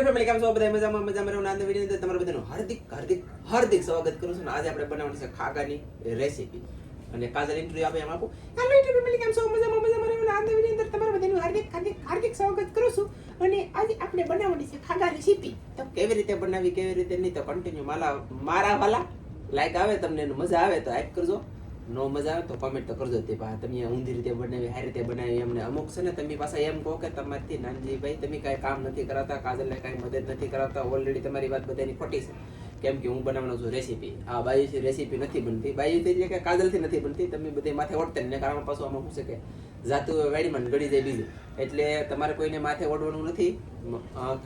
Family કેમ છો બધા મજામાં મજામાં આનંદ વિડીયો અંદર તમારું બધાનું હાર્દિક સ્વાગત કરું છું. આજે આપણે બનાવવાની છે ખાગાની રેસીપી અને કાજલ ઇન્ટરવ્યુ આપે એમ આપું. હેલો યુટ્યુબ ફેમિલી કેમ છો મજામાં આનંદ વિડીયો અંદર તમારું બધાનું હાર્દિક સ્વાગત કરું છું. અને આજે આપણે બનાવવાની છે ખાગા રેસીપી. તો કેવી રીતે બનાવી કેવી રીતે નહીં તો કન્ટિન્યુ મારા વાલા લાઈક આવે તમને મજા આવે તો લાઈક કરજો, નો મજા આવે તો કમેન્ટ તો કરજો. તે પા તમે ઊંધી રીતે બનાવી સારી રીતે બનાવી એમને અમુક છે ને તમે પાછા એમ કહો કે તમારથી નાનજી ભાઈ તમે કાંઈ કામ નથી કરાવતા, કાજલને કાંઈ મદદ નથી કરાવતા. ઓલરેડી તમારી વાત બધાની ખોટી છે, કેમ કે હું બનાવવાનો છું રેસીપી. આ બાયુથી રેસીપી નથી બનતી, બાયુથી એટલે કે કાજલથી નથી બનતી. તમે બધે માથે ઓળતા ને કારણ પાછું આમાં શું છે કે જાતું વેડીમાં ગળી જાય બીજું, એટલે તમારે કોઈને માથે ઓળવાનું નથી.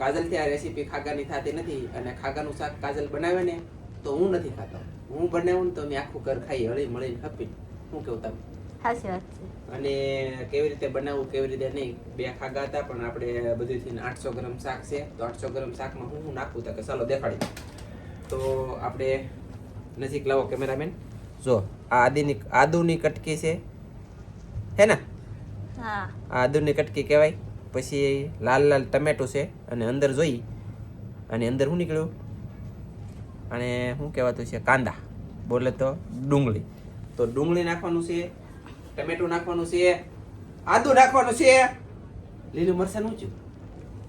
કાજલથી આ રેસીપી ખાગાની થતી નથી. અને ખાગાનું શાક કાજલ બનાવે ને તો હું નથી ખાતો, હું બનાવું ને તો અમે આખું ઘર ખાઈ હળી મળીને ખપીને. શું કેવું તમે? સાચી વાત છે. અને કેવી રીતે બનાવવું કેવી રીતે નહીં, બે ખાગા હતા પણ આપણે બધુંથી 800 ગ્રામ શાક છે. તો 800 ગ્રામ શાકમાં હું નાખું તો કે ચાલો દેખાડી. તો આપણે નજીક લાવો કેમેરામેન. જો આ આદુની કટકી છે, હે ને? હા, આદુની કટકી કહેવાય. પછી લાલ ટમેટું છે અને અંદર જોઈ અને અંદર શું નીકળ્યું અને શું કહેવાતું છે કાંદા, બોલે તો ડુંગળી. તો ડુંગળી નાખવાનું છે, ટમેટું નાખવાનું છે, આદુ નાખવાનું છે, લીલું મરચાં ઊંચું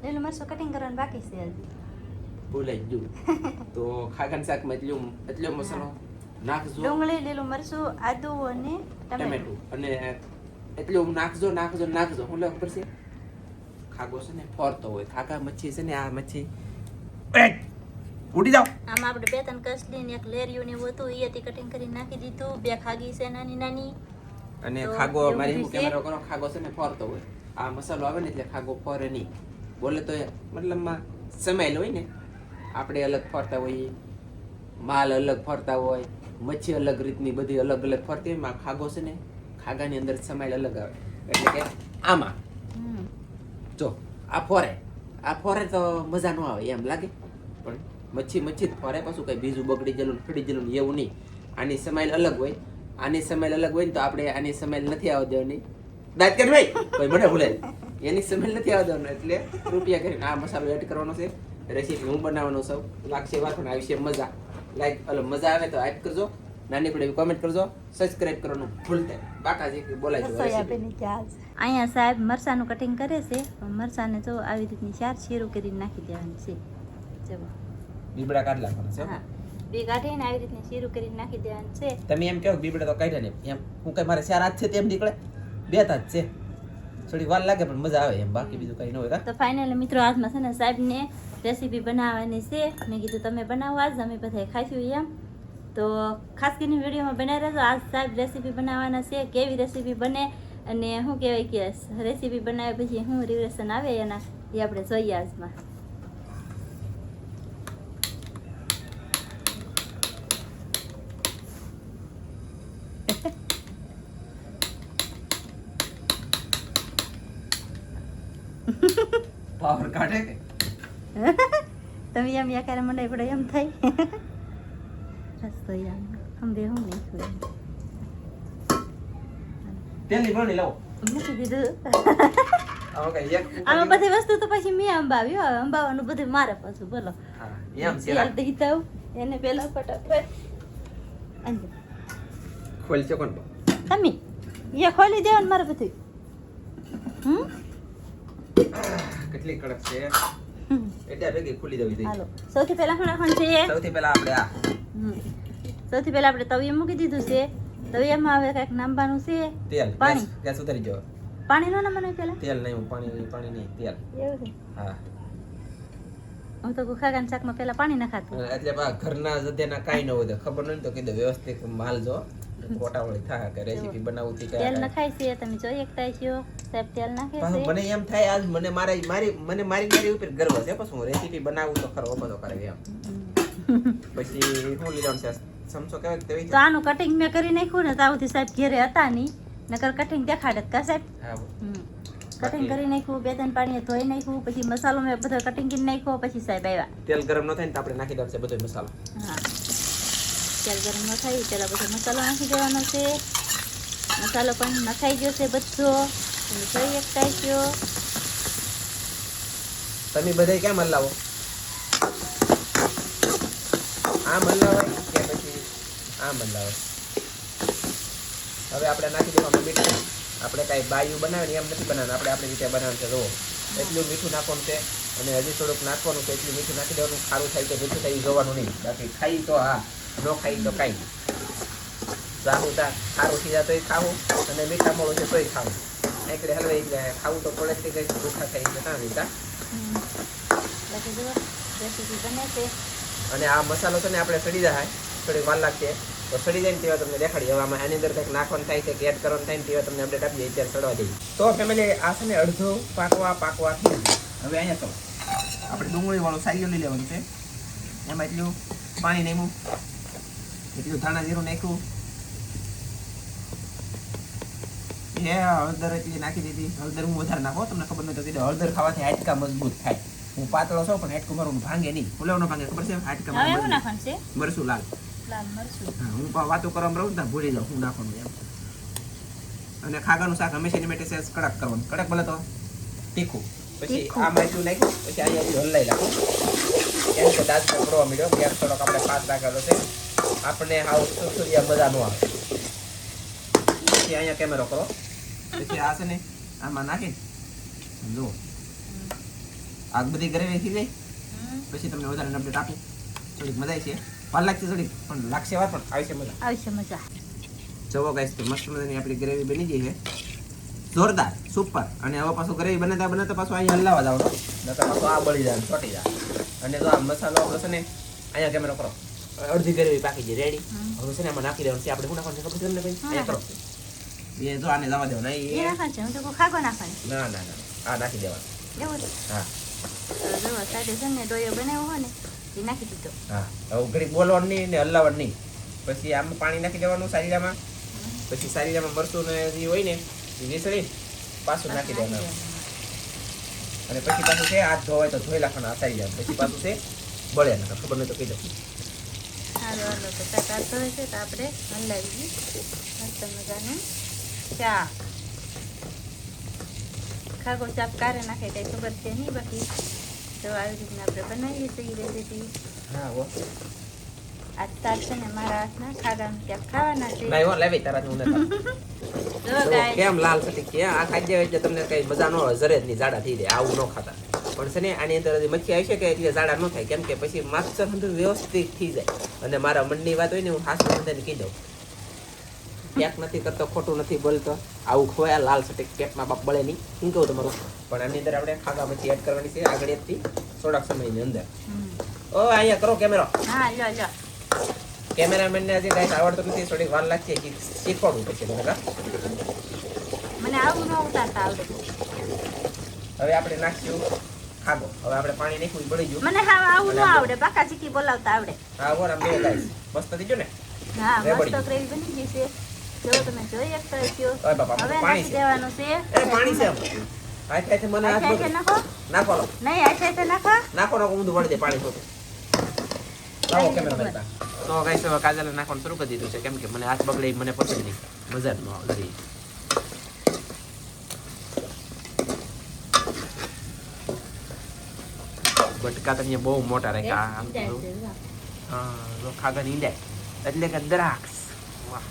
લીલું મરચું કટિંગ કરવાનું બાકી છે હજી. ભૂલાઈ ગયું. તો ખાગાના શાકમાં એટલો મસાલો નાખજો, ડુંગળી, લીલું મરચું, આદુ અને ટમેટું અને એટલું નાખજો. હું લે ખબર છે ખાગો છે ને ફરતો હોય, ખાગા મચ્છી છે ને આ મચ્છી ઉડી જાવ. આમાં આપણે 2-3 કસલી ને એક લેરિયું ને એવું હતું, એથી કટિંગ કરી નાખી દીધું. 2 ખાગી છે નાની નાની. અને તો ખાગો એવું મારી બધું છે. કેમેરો કરો, ખાગો છે ને ફરતો હોય. આ મસાલો આવે ને એટલે ખાગો ફરે નહીં. બોલે તો મતલબમાં સમાયેલ હોય ને, આપણે અલગ ફરતા હોઈએ, માલ અલગ ફરતા હોય, મચ્છી અલગ રીતની બધી અલગ ફરતી હોય. ખાગો છે ને ખાગાની અંદર સમાયેલ અલગ આવે. એટલે કે આમાં જો આ ફોરે તો મજા ન આવે એમ લાગે, પણ મચ્છી જ ફરે. પાછું કઈ બીજું બગડી ગયેલું ફડી ગયેલું એવું નહીં. આની સમાયેલ અલગ હોય, આની સમાયેલ અલગ હોય ને તો આપણે આની સમાયેલ નથી આવવા દેવાની. દાંત કાઢ ભાઈ, કોઈ મને ભૂલે એની સમાયેલ નથી આવવા દેવાનું. એટલે રૂપિયા કરીને આ મસાલો એડ કરવાનો છે. રેસીપી હું બનાવવાનો છું, લાગશે વાત ને આવી છે મજા. મજા આવે તો લાઈક કરજો, નાની પડે કોમેન્ટ કરજો, સબસ્ક્રાઇબ કરવાનું ભૂલતા બાકાજી બોલાય જો. અહીંયા સાહેબ મરચાનું કટિંગ કરે છે. મરચાને જો આવી રીતની 4 શીરું કરીને નાખી દેવાની છે. જુઓ, બીબડા કાઢ નાખવાના છે. હા, બે કાઢીને આવી રીતની શીરું કરીને નાખી દેવાનું છે. તમે એમ કહો બીબડા તો કાઢ્યા ને એમ, હું કઈ મારે 4 હાથ છે તેમ નીકળે, 2 હાથ છે. થોડી વાર લાગે પણ મજા આવે એમ, બાકી બીજું કઈ ન હોય. તો ફાઇનલી મિત્રો આજમાં છે ને સાહેબને રેસીપી બનાવવાની છે. મેં કીધું તમે બનાવો, આજ અમે બધા ખાઈશું એમ. તો ખાસ કરીને વિડીયોમાં બનાવી રહેજો. આજ સાહેબ રેસીપી બનાવવાના છે. કેવી રેસીપી બને અને શું કહેવાય કે રેસીપી બનાવ્યા પછી શું રિએક્શન આવે એના, એ આપણે જોઈએ આજમાં. પાવર કાઢે કે તમે એમ યાકારે મંડાઈ પડે એમ થાય. રસ્તો યાર હમરે હું નહીં થયું. તેલની બરણી લાવો. મૂકી દીધું. આમાં કઈ એક આમાં બધી વસ્તુ તો પછી મેં અંબાવ્યું. હવે અંબાવાનું બધું મારે પાછું. બોલો હા એમ છે. તેલ દઈ દઉં એને પેલા ફટાફટ અંદર ખોલ છે કોણ તમે એ ખોલી દેવાનું મારે બધું. કેટલી કડક છે એટલે ભેગી ખોલી દેવી જોઈએ. હાલો, સૌથી પહેલા શું નાખવાનું છે? સૌથી પહેલા આપણે આ સૌથી પહેલા આપણે તવીએ મૂકી દીધું છે. તવીયામાં હવે કંઈક નાખવાનું છે તેલ. પાણી. ગેસ ઉતારી જાવ. પાણી નો નાખવાનું પહેલા? તેલ નહીં, પાણી નહીં, તેલ. એવું છે. હા, હું તો ખાગાના શાકમાં પહેલા પાણી નાખાતું. એટલે બા ઘરના જદેના કાઈ ન હોય તો ખબર નહીં તો કીધું વ્યવસ્થિત માલ જો કોટાવળી થાય કે રેસીપી બનાવતી કે તેલ નખાય છે. તમે જોઈ શકતા છો સાહેબ તેલ નાખે છે. મને એમ થાય આજ મને મારી ઉપર ગર્વ છે. પછી હું રેસીપી બનાવું તો ખરો બધો કરે એમ. પછી હું લીધવાનું છે સમસો કહેવાય તેવી તો આનું કટિંગ મેં કરી નાખ્યું ને તાવથી સાહેબ ઘેરે હતા નહીં, નકર કટિંગ દેખાડે કા સાહેબ. કટિંગ કરી નાખ્યું, 2-3 પાણીએ ધોઈ નાખ્યું. પછી મસાલો મેં બધો કટિંગ કરી નાખ્યો. પછી સાહેબ આવ્યા. તેલ ગરમ ન થાય ને તો આપણે નાખી દેવાનું છે બધો મસાલો. હા, તેલ ગરમ ન થાય પહેલાં બધો મસાલો નાખી દેવાનો છે. મસાલો પણ નખાઈ ગયો છે બધો. તમે જોઈ શકતા છો. તમે બધા કેમ હલાવો? આમ હલાવાય કે પછી આમ હલાવાય. હવે આપણે નાખી દેવાનું મીઠું. આપણે કાંઈ બાયું બનાવે એમ નથી બનાવવાનું, આપણે આપણી રીતે બનાવવાનું છે. જુઓ એટલું મીઠું નાખવાનું છે અને હજી થોડુંક નાખવાનું છે. એટલું મીઠું નાખી દેવાનું. ખારું થાય કે મીઠું થાય એ જોવાનું નહીં. બાકી ખાઈ તો હા, ન ખાઈ તો કાંઈ સારું તા સારું થઈ જાય તોય ખાવું અને મીઠા મોડું છે તોય ખાવું. એકડે હલવાઈ જાય ખાવું તો પડે જ કંઈ ભૂખા થઈ જાય ના લીધા. બાકી જો રેસીપી બને છે. અને આ મસાલો છે ને આપણે સડી જાય થોડીક વાર લાગશે તો સડી જાય ને તેવા તમને દેખાડી. હવે આમાં આની અંદર કંઈક નાખવાનું થાય છે કે એડ કરવાનું થાય ને તેવા તમને અપડેટ આપીએ. અત્યારે સડવા દઈએ તો ફેમિલી આ છે ને અડધો પાકવા થઈ ગયું. હવે અહીંયા તો આપણે ડુંગળીવાળું સાઈયો લઈ લેવાનું છે. એમાં એટલું પાણી નાખ્યું, એટલું ધાણા જીરું નાખ્યું, હળદર એટલી નાખી દીધી. હળદર હું વધારે નાખો, તમને ખબર નથી કીધું હળદર ખાવાથી હાડકા મજબૂત થાય. હું પાતળો છું પણ હાડકું મારું ભાંગે નહીં, ફૂલેવ ન ભાંગે ખબર છે. હાડકા નાખવાનું છે મરસું લાલ મરચું. હા, હું વાતો કરવામાં રહું ને ભૂલી જાઉં હું નાખવાનું એમ. અને ખાગાનું શાક હંમેશા માટે સેજ કડક કરવાનું. કડક ભલે તો તીખું. પછી આમાં એટલું નાખ્યું, પછી અહીંયા એટલું હલાઈ નાખું. એમ કે દાદ પડવા મળ્યો ગેસ થોડોક આપણે ફાસ્ટ રાખેલો છે. આપણે હાવ સુરસુરિયા મજા ન આવે. પછી અહીંયા કેમેરો કરો. પછી આ છે ને આમાં નાખી જુઓ આ બધી ગ્રેવી થઈ જાય. પછી તમને વધારે અપડેટ આપું. થોડીક મજા આવી છે. વાર લાગશે થોડીક પણ લાગશે વાર પણ આવશે મજા. જુઓ ગાઈસ તો મસ્ત મજાની આપણી ગ્રેવી બની ગઈ છે. જોરદાર સુપર. અને હવે પાછું ગ્રેવી બનાવતા પાછું અહીંયા હલાવવા જવાનું. નકર પાછું આ બળી જાય ચોટી જાય. અને જો આ મસાલો આપણો છે ને અહીંયા કેમેરો કરો. અડધી ગ્રેવી પાકી ગઈ રેડી. હવે છે ને આમાં નાખી દેવાનું છે. આપણે શું નાખવાનું છે ખબર છે તમને ભાઈ? અહીંયા કરો. એ જો આને જવા દેવાનું. એ નાખવાનું છે. હું તો ખાગો નાખવાનું. ના આ નાખી દેવાનું. એવું છે? હા જો સાઈડે છે ને ડોયો બનાવ્યો હોય ને એ નાખી દીધો. હા હવે ઘડી બોલવાનું નહીં ને હલાવવાનું નહીં. પછી આમાં પાણી નાખી દેવાનું સારીલામાં. પછી સારીલામાં મરચું ને જે હોય ને એ વિસળી પાછું નાખી દેવાનું. અને પછી પાછું છે હાથ ધોવાય તો ધોઈ નાખવાના સારી જાય. પછી પાછું છે બળે ના ખબર નહીં તો કહી દો. હાલો તો શાક હાથ ધોવે છે તો આપણે હલાવી મસ્ત મજાનું શાક. ખાગો ચાપ કારે નાખે કઈ ખબર છે નહીં. બાકી તો આવી રીતના આપણે બનાવીએ છીએ રેસીપી. હા હો આ શાક છે ને મારા હાથના ખાગાનું ક્યાંક ખાવાના છે. ના હો લાવી તારા હું કેમ લાલ સટી કે આ ખાઈ જાય એટલે તમને કઈ મજા ન આવે. જરે જ નહીં જાડા થઈ જાય. આવું ન ખાતા. પણ છે ને આની અંદર મચ્છી આવી છે કે એટલે જાડા ન થાય. કેમ કે પછી માસ્ટર અંદર વ્યવસ્થિત થઈ જાય. અને મારા મનની વાત હોય ને હું હાથ બધાને કહી દઉં. પેક નથી કરતો, ખોટું નથી બોલતો. આવું ખોયા લાલ સટી પેટમાં બાપ બળે નહીં. શું કહું તમારું? પણ આની અંદર આપણે ખાગા મચ્છી એડ કરવાની છે આગળ એકથી થોડાક સમયની અંદર. ઓ અહીંયા કરો કેમેરો. હા લો કેમેરામેનને હજી કાંઈ આવડતું નથી. થોડીક વાર લાગશે શીખવાડવું પછી મને આવું ન ઉતારતા આવડે. હવે આપણે નાખશું ખાગો. હવે આપણે પાણી નાખ્યું બળી ગયું. મને હા આવું ન આવડે. પાકા ચીકી બોલાવતા આવડે. હા બોલ આમ બે ગાઈસ મસ્ત થઈ ગયો ને. હા મસ્ત ગ્રેવી બની ગઈ છે. જો તમે જોઈ શકતા છો. ઓય બાપા હવે પાણી નાખી છે. દેવાનું છે. એ પાણી છે આમ. આખે મને હાથ આખે નાખો. નાખો લો. નહીં આખે નાખો. નાખો ઊંધું વળી દે પાણી થોડું. આવો કેમેરા બેટા. તો ગાઈસ હવે કાજલ નાખવાનું શરૂ કરી દીધું છે. કેમ કે મને હાથ બગડે મને પસંદ નહીં. મજા જ ન આવે. બટકા તમે બહુ મોટા રાખ્યા. હા જો ખાગા નીંદાય એટલે કે દ્રાક્ષ. વાહ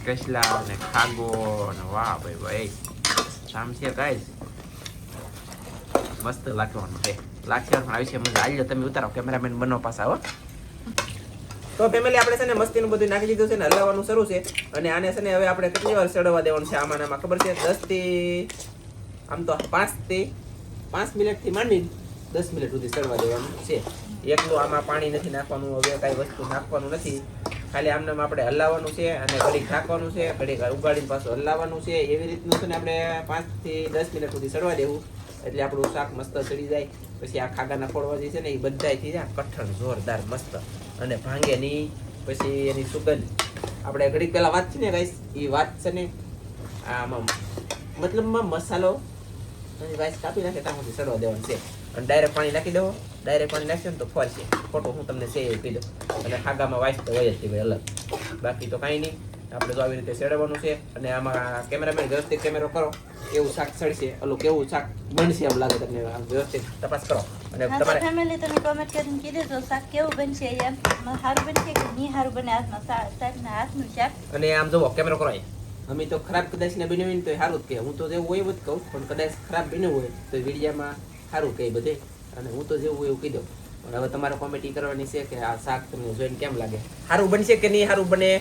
કસલા ને ખાગો ને વાહ ભાઈ ભાઈ શામ છે ગાઈસ. મસ્ત લાગવાનું છે. લાગશે પણ આવી છે મજા. આવી તમે ઉતારો કેમેરામેન બનો પાછા હો. તો ફેમિલી આપણે છે ને મસ્તીનું બધું નાખી દીધું છે ને હલાવવાનું શરૂ છે. અને આને છે ને હવે આપણે કેટલી વાર સડવા દેવાનું છે આમાં ખબર છે? 10 થી આમ તો 5 મિનિટથી માંડી 10 મિનિટ સુધી સડવા દેવાનું છે. એકલું આમાં પાણી નથી નાખવાનું. હવે કાંઈ વસ્તુ નાખવાનું નથી. ખાલી આમને આપણે હલાવવાનું છે અને ઘડીક ઢાંકવાનું છે. ઘડીક ઉગાડીને પાછું હલાવવાનું છે. એવી રીતનું છે ને આપણે 5 થી 10 મિનિટ સુધી સડવા દેવું. એટલે આપણું શાક મસ્ત સડી જાય. પછી આ ખાગાના ફોડવા જે છે ને એ બધા થઈ જાય કઠણ જોરદાર મસ્ત અને ભાંગે નહીં. પછી એની સુગંધ આપણે ઘડીક પહેલાં વાત છે ને ગાઈસ એ વાત છે ને આમાં મતલબમાં મસાલો અને ગાઈસ કાપી નાખે ત્યાં સુધી સડવા દેવાનું છે. અને ડાયરેક્ટ પાણી નાખી દેવો. ડાયરેક્ટ પાણી નાખશે ને તો ફરશે. ખોટું હું તમને છે એ કહી દઉં. અને ખાગામાં વાઇસ તો હોય જ તે ભાઈ અલગ. બાકી તો કાંઈ નહીં. આપણે જો આવી રીતે સેડવાનું છે અને આમાં કેમેરામેન વ્યવસ્થિત કેમેરો કરો એવું શાક સડશે ઓલું કેવું શાક બનશે એમ લાગે તમને આમ વ્યવસ્થિત તપાસ કરો અને હા તો તમારે ફેમિલી તમે કોમેન્ટ કરીને કીધું તો શાક કેવું બનશે એમ સારું બનશે કે નહીં સારું બને હાથમાં સાહેબના હાથનું શાક અને આમ જુઓ કેમેરો કરો અમે તો ખરાબ કદાચ ને બન્યું હોય ને તો સારું જ કહે હું તો જેવું હોય એવું જ કહું પણ કદાચ ખરાબ બન્યું હોય તો વિડીયામાં સારું કહે બધે અને હું તો જેવું હોય એવું કહી દઉં પણ હવે તમારે કોમેન્ટ કરવાની છે કે આ શાક તમને જોઈને કેમ લાગે સારું બનશે કે નહીં સારું બને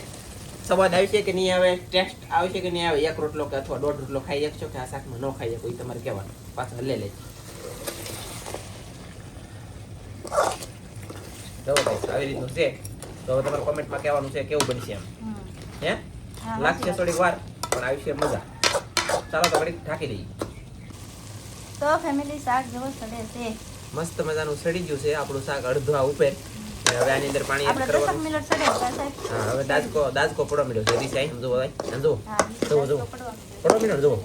સ્વાદ આવશે કે નહીં આવે ટેસ્ટ આવશે કે નહીં આવે એક રોટલો કે અથવા 1.5 રોટલો ખાઈ શકશો કે આ શાકમાં ન ખાઈ શકો એ તમારે કહેવાનું પાછા હલે લે જો ભાઈ આવી રીતનું છે તો હવે તમારે કોમેન્ટમાં કહેવાનું છે કેવું બનશે એમ હે લાગશે થોડીક વાર પણ આવશે મજા ચાલો તો ઘડીક ઢાંકી દઈએ તો ફેમિલી શાક જેવો સડે છે મસ્ત મજાનું સડી ગયું છે આપણું શાક અડધા ઉપર અને હવે આની અંદર પાણી એડ આપણે 10 કરવાનું મિનિટ સડે સાહેબ હા હવે દાજકો પડવા મળ્યો છે રીસાઈ સમજો ભાઈ સમજો હા જુઓ પડવા મળ્યો જુઓ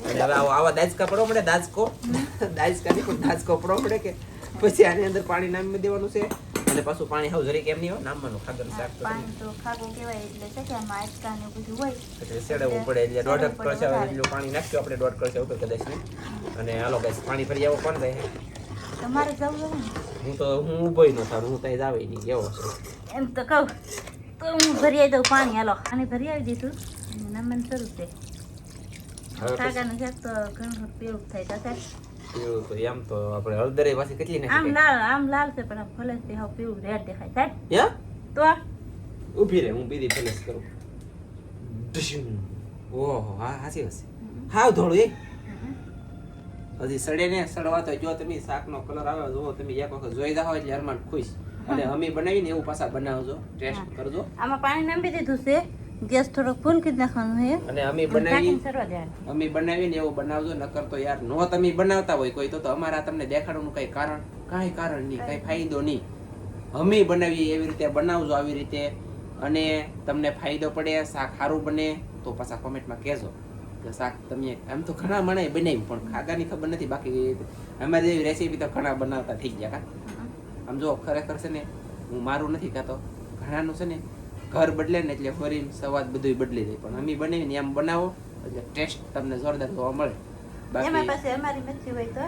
અને હવે આવા દાજકા પડવા મળે દાજકો નહીં પણ દાજકો પડવા મળે કે પછી આની અંદર પાણી નામી દેવાનું છે અને પાછું પાણી હાવ જરીક એમ નહીં હોય નામવાનું ખાગર શાક તો પાણી તો ખાગો કહેવાય એટલે છે કે આમાં આજકા ને બધું હોય એટલે સેડવું પડે એટલે 1.5 કળશા એટલું પાણી નાખ્યું આપણે 1.5 કળશા ઉપર કદાચ ને અને હાલો ગાઈસ પાણી ફરી આવો કોણ જાય તમારે જવું જોઈએ ને હું ઊભોય ન થાવ હું ત્યાં જાવે નહીં એવો છે એમ તો કહું તો હું ભરી આવી દઉં પાણી હાલો પાણી ભરી આવી દીધું અને નમન શરૂ છે કાકાનું શાક તો ઘણું પીળું થાય તો સાહેબ એવું તો એમ તો આપણે હળદરે પાછી કેટલી નાખી આમ લાલ છે પણ આમ ફલસ થી હાવ પીળું રેડ દેખાય સાહેબ યા તો ઊભી રહે હું બીજી ફેલેસ કરું ડુશુમ. ઓહો હા હાસી હશે હાવ ધોળું એ હજી સડે ને સડવા તો જો તમે શાકનો કલર આવે જો તમે એક વખત જોઈ જાઓ એટલે અરમાન ખુશ અને અમે બનાવીને એવું પાછા બનાવજો ટેસ્ટ કરજો આમાં પાણી નાખી દીધું છે ગેસ થોડો ફૂલ કરી નાખવાનું છે અને અમે બનાવીને એવું બનાવજો નકર તો યાર નો તમે બનાવતા હોય કોઈ તો અમારા તમને દેખાડવાનું કઈ કારણ નહીં કઈ ફાયદો નહીં અમે બનાવીએ એવી રીતે બનાવજો આવી રીતે અને તમને ફાયદો પડે શાક સારું બને તો પાછા કોમેન્ટમાં કહેજો કે શાક તમે આમ તો ઘણા મણાય બનાવ્યું પણ ખાગાની ખબર નથી બાકી અમારી જેવી રેસીપી તો ઘણા બનાવતા થઈ ગયા કા આમ જો ખરેખર છે ને હું મારું નથી કહેતો ઘણાનું છે ને ઘર બદલે ને એટલે ફરીને સ્વાદ બધું બદલી જાય પણ અમે બનાવીને એમ બનાવો એટલે ટેસ્ટ તમને જોરદાર જોવા મળે એમાં પાસે અમારી મચ્છી હોય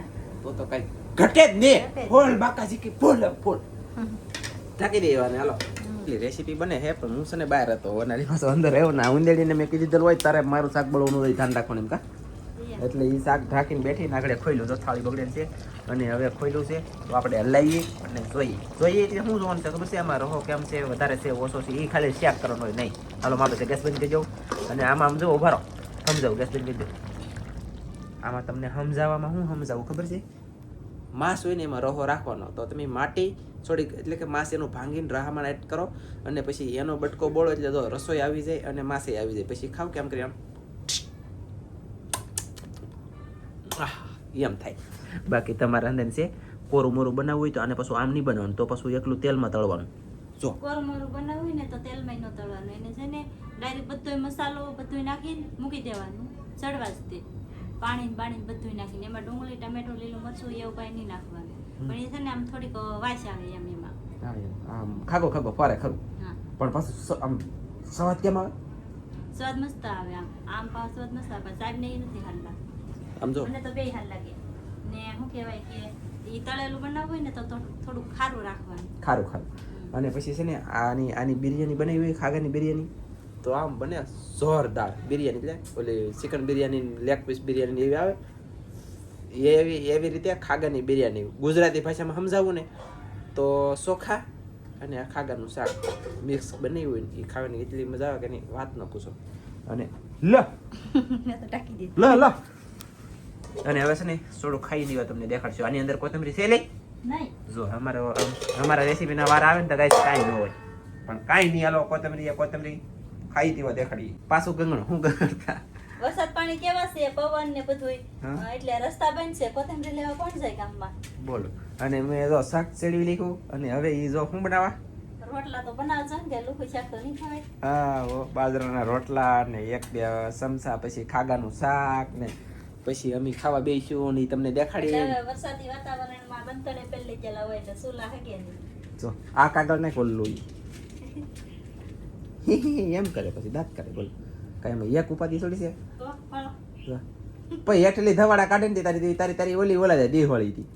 તો કઈ ઘટે જ નહીં ફૂલ બાકાજી કે ફૂલ ઢાંકી દેવાને હાલો રેસીપી બને હે પણ હું છે ને બહાર હતો અને પાછો અંદર આવ્યો ને ઉંદેડીને મેં કીધું હોય તારે મારું શાક બળવાનું હોય ધ્યાન રાખવાનું એમ કા એટલે એ શાક ઢાંકીને બેઠીને આગળ ખોલ્યું તો થાળી બગડેલ છે અને હવે ખોલ્યું છે તો આપણે હલાવીએ અને જોઈએ એટલે શું જોવાનું છે ખબર છે આમાં રહો કેમ છે વધારે છે ઓછો છે એ ખાલી શેક કરવાનો હોય નહીં હાલો મારે ગેસ બંધ કરી જાઉં અને આમાં આમ જો ઉભા રહો સમજાવું ગેસ બંધ કરી દઉં આમાં તમને સમજાવવામાં શું સમજાવું ખબર છે માંસ હોય ને એમાં રહો રાખવાનો તો તમે માટી થોડીક એટલે કે માંસ એનું ભાંગીને રાહામાં એડ કરો અને પછી એનો બટકો બોળો એટલે જો રસોઈ આવી જાય અને માસે આવી જાય પછી ખાવ કેમ કરી આમ એમ થાય બાકી તમારે અંદર છે કોરું મોરું બનાવવું હોય તો આને પાછું આમ નહીં બનાવવાનું તો પાછું એકલું તેલમાં તળવાનું જો કોરું મોરું બનાવવું હોય ને તો તેલમાં ન તળવાનું એને છે ને ડાયરેક્ટ બધો મસાલો બધું નાખીને મૂકી દેવાનું ચડવા જ તે પાણી બધું નાખીને એમાં ડુંગળી ટમેટો લીલું મરચું એવું કાંઈ નહીં નાખવાનું પણ એ છે ને આમ થોડીક વાસ આવે એમ એમાં આમ ખાગો ફારે ખરું પણ પાછું આમ સ્વાદ કેમ આવે સ્વાદ મસ્ત આવે આમ પાછો સ્વાદ મસ્ત આવે સાહેબ ને એ નથી હાલ લાગે આમ જો મને તો બે હાલ લાગે ને શું કહેવાય કે એ તળેલું બનાવવું હોય ને તો થોડું ખારું રાખવાનું ખારું અને પછી છે ને આની બિરયાની બનાવી હોય ખાગાની બિરયાની તો આમ બને જોરદાર બિરયાની એટલે ઓલી chicken biryani leg piece biryani એવી આવે એવી રીતે ખાગાની બિરયાની ગુજરાતી ભાષામાં સમજાવું ને તો ચોખા અને આ ખાગાનું શાક મિક્સ બનાવ્યું હોય ને એ ખાવાની એટલી મજા આવે કે એની વાત ન પૂછો અને અને હવે છે ને થોડું ખાઈ દેવા તમને દેખાડશું આની અંદર કોથમરી છે લઈ નહીં જો અમારા રેસીપીના વાર આવે ને તો ગાઈસ કાંઈ ન હોય પણ કાંઈ નહીં હાલો કોથમરી ખાઈ દેવા દેખાડી પાછું ગંગણ હું ગંગણતા વરસાદ પાણી કેવા છે પવન ને બધું એટલે રસ્તા બંધ છે કોથમરી લેવા કોણ જાય ગામમાં બોલો અને મેં જો શાક ચેડવી લીધું અને હવે એ જો શું બનાવવા રોટલા તો બનાવજો ને કે લુખું શાક તો નહીં ખવાય હા બાજરાના રોટલા ને 1-2 ચમચા પછી ખાગાનું શાક ને પછી અમે ખાવા બેસ્યું ને તમને દેખાડી વરસાદી વાતાવરણમાં બંતણે પહેલે ગયેલા હોય એટલે સુલા હગે નહીં જો આ કાગળ ને ખોલ્લું એમ કરે પછી દાંત કરે બોલ કાંઈ એમાં એક ઉપાધિ થોડી છે તો ફળો. પછી હેઠલી ધવાડા કાઢે ને તારી તારી તારી ઓલી ઓલા જાય દીવાળી હતી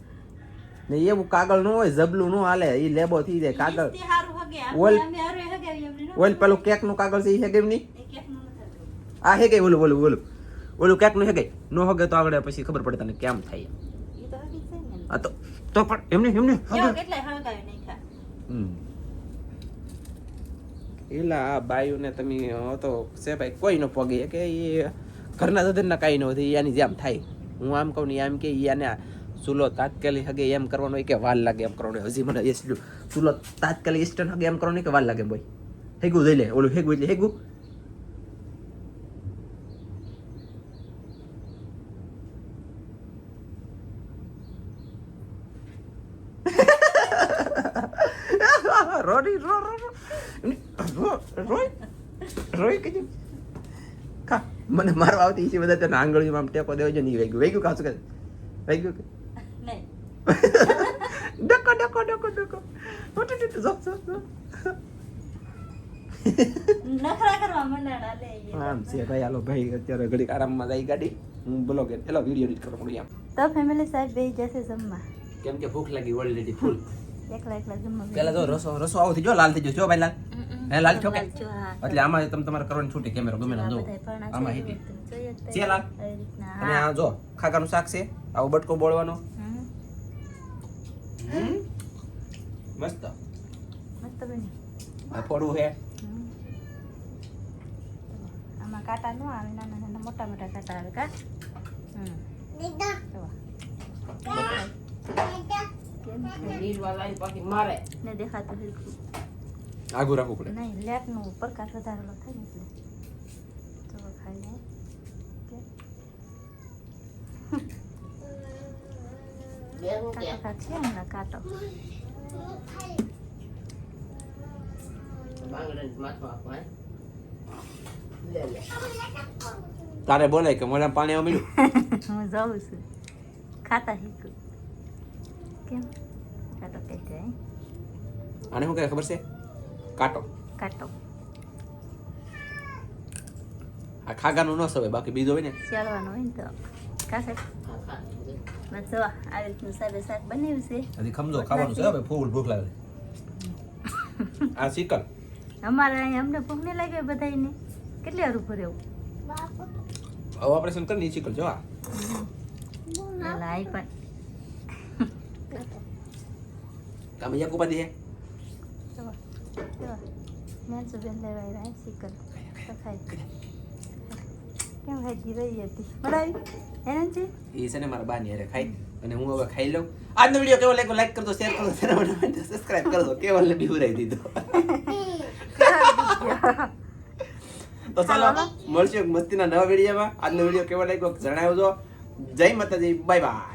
ને એવું કાગળ ન હોય જબલું ન હાલે એ લેબો થઈ જાય કાગળ ઈ હારું હગે. ઓલ અમે હારું હગાવી એમને નો. ઓલ પેલું કેક નું કાગળ છે એ હેગે નહીં એ કેકનું નથી થતું. આ હેગે ઓલું કેક નું હેગે નો હગે તો આગળ પછી ખબર પડે તને કેમ થાય ઈ તો હગી છે ને. આ તો પણ એમને જો કેટલાય હળગાવી નાખ્યા. એલા આ બાયુને તમે તો છે ભાઈ કોઈ ન પગે કે એ ઘરના સદનના કાંઈ ન હોય એની જેમ થાય હું આમ કહું ને એમ કે એને ચૂલો તાત્કાલિક હગે એમ કરવાનો હોય કે વાર લાગે એમ કરવાનો હજી મને એ ચૂલો તાત્કાલિક ઇન્સ્ટન્ટ હગે એમ કરવાનો હોય કે વાર લાગે ભાઈ હેગું જઈ લે ઓલું હેગું એટલે હેગું રોડી રો રો રો રોય રોય કે કા મને મારવા આવતી છે બધા તને આંગળીમાં આમ ટેકો દેવો છે નહીં વેગ્યું કાશું કે વેગ્યું કે નહીં. ડકો ડકો ડકો ડકો ઓટો ટો જો જો નખરા કરવા મંડાણા લે ઈ. આમ છે ભાઈ હાલો ભાઈ અત્યારે ઘડીક આરામમાં જાય ગાડી હું બોલો કે પેલો વિડિયો એડિટ કરવા પડ્યું તો ફેમિલી સાહેબ બેસી જશે જમવા. કેમ કે ભૂખ લાગી ઓલરેડી ફૂલ એકલા એકલા જમવા બેસી. પેલા જો રસો આવો થઈ જો લાલ થઈ જો ભાઈ લાલ હે લાલ છો કે જો, હા. એટલે આમાં તમે તમારે કરવાની છૂટી કેમેરો ગમે ના જો બધાય પરણા છે, આમાં એ હિટી વસ્તુ જોઈએ જ તે. છે લાલ આવી રીતના, અને હા. આ જો ખાકાનું શાક છે આવો બટકો બોળવાનો હમ. મસ્ત મસ્ત બન્યું. આ ફોડું છે હમ. આમાં કાંટા ન આવે, નાના નાના મોટા મોટા કાંટા આવે કા. જો. કેમ છે? ને દેખાતું હરખું. આગું રાખવું પડે નહીં, લેટનો પ્રકાશ વધારેલો થાય ને એટલે. તો ખાઈ લે. કાંટો કાંટ છે હમણાં કાંટો. તારે બોલાય કે મોઢામાં પાણી આવું મળ્યું હું જાઉં છું ખાતા શીખું. કેમ કાંટો કહી જાય આને શું કહે ખબર છે કાંટો કાંટો. આ ખાગાનું ન સવાય બાકી બીજો હોય ને ચાલવાનું હોય ને તો કાસે બસ જો આવી રીતનું સાબે શાક બનાવ્યું છે. હજી ખમજો ખાવાનું છે હવે ફૂલ ભૂખ લાગે આ શીકલ અમારે અહીંયા અમને ભૂખ નહીં લાગે બધાયને. કેટલી હારું ભરેવું. હવે ઓપરેશન કરી ની શીકલ જો આ લાઈ પણ તમે એક ઉપાધિ છે મેનસુબેન લેવાય રહ્યા શીકલ તો ખાઈ કેમ ભાજી રહી હતી બરાબર એને છે. એ છે ને મારા બાની હારે ખાઈ અને હું હવે ખાઈ લઉં. આજનો વિડીયો કેવો લાગ્યો લાઈક કરજો શેર કરજો સબસ્ક્રાઇબ કરજો કેવલને બીવરાઈ દીધો. તો ચાલો મળશું એક મસ્તીના નવા વિડીયોમાં. આજનો વિડીયો કેવો લાગ્યો જણાવજો. જય માતાજી, બાય બાય.